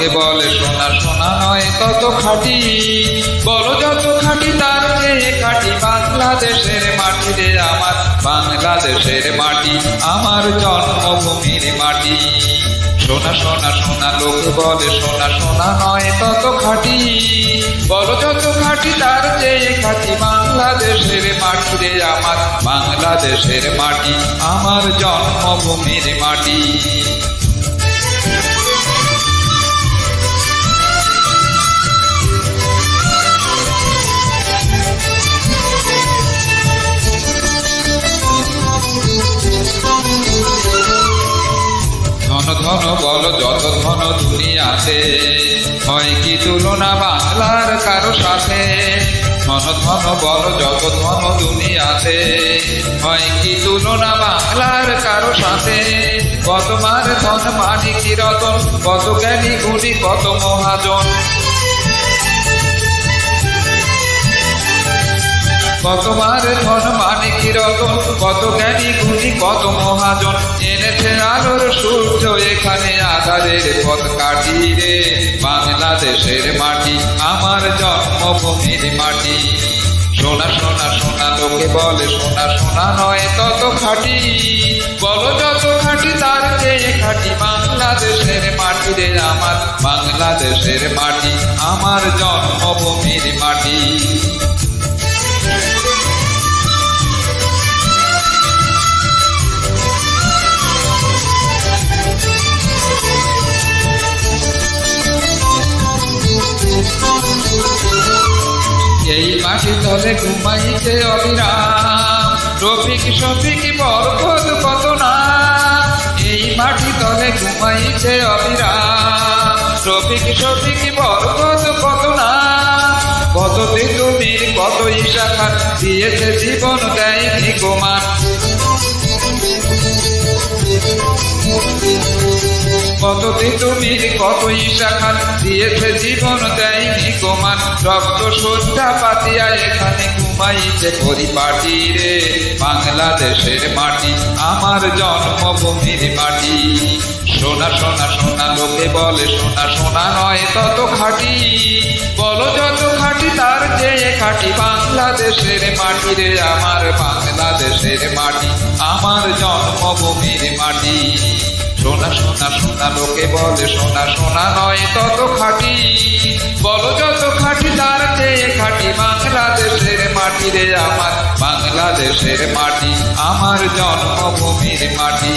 লোকে বলে সোনা সোনা নয় তত খাঁটি, বলো যত খাঁটি তার চেয়ে খাঁটি বাংলাদেশের মাটি রে আমার, বাংলাদেশের মাটি আমার জন্মভূমির মাটি। সোনা সোনা সোনা লোকে বলে সোনা সোনা নয় তত খাঁটি, বলো যত খাঁটি তার চেয়ে খাঁটি বাংলাদেশের মাটি রে আমার, বাংলাদেশের মাটি আমার জন্মভূমির মাটি। ধন ধন বল যত ধন দুনিয়াতে, হয় কি তুলনা বাংলার কারো সাথে? ধন ধন বল যত ধন দুনিয়াতে, হয় কি তুলনা বাংলার কারো সাথে? কত মার ধন মানিক রতন, কত জ্ঞানী গুণী কত মহাজন, কত মার ধন মানিক রতন, কত জ্ঞানী গুণী কত মহাজন। এনেছে আলোর সূর্য এখানে আধারের পথ কাটি রে, বাংলাদেশের মাটি আমার জন্মভূমির মাটি। সোনা সোনা সোনা লোকে বলে সোনা সোনা নয় তত খাঁটি, বলো যত খাঁটি তার চেয়ে খাঁটি বাংলাদেশের মাটি রে আমার, বাংলাদেশের মাটি আমার জন্মভূমির মাটি। এই মাটি তলে ঘুমাইছে অবিরাম, রফিক শফিক বরকত কত না। এই মাটি তলে ঘুমাইছে অবিরাম, রফিক শফিক বরকত কত না। কত তিতুমির কত ঈশা খান দিয়েছে জীবন দেয়নি গোমান, কত তিতুমির কত ঈশা খান দিয়েছে জীবন দেয়নি গোমান। রক্ত সজ্জা পাতিয়া এখানে ঘুমাইছে পরিপাটি রে, বাংলাদেশের মাটি আমার জন্মভূমির মাটি। সোনা সোনা সোনা লোকে বলে সোনা সোনা নয় তত খাঁটি, বলো যত খাঁটি তার চেয়ে খাঁটি বাংলাদেশের মাটি রে আমার, বাংলাদেশের মাটি আমার জন্মভূমির মাটি। সোনা সোনা সোনা লোকে বলে সোনা সোনা নয় তত খাঁটি, বলো যত খাঁটি তার চেয়ে খাঁটি বাংলাদেশের মাটি রে আমার, বাংলাদেশের মাটি আমার জন্মভূমির মাটি।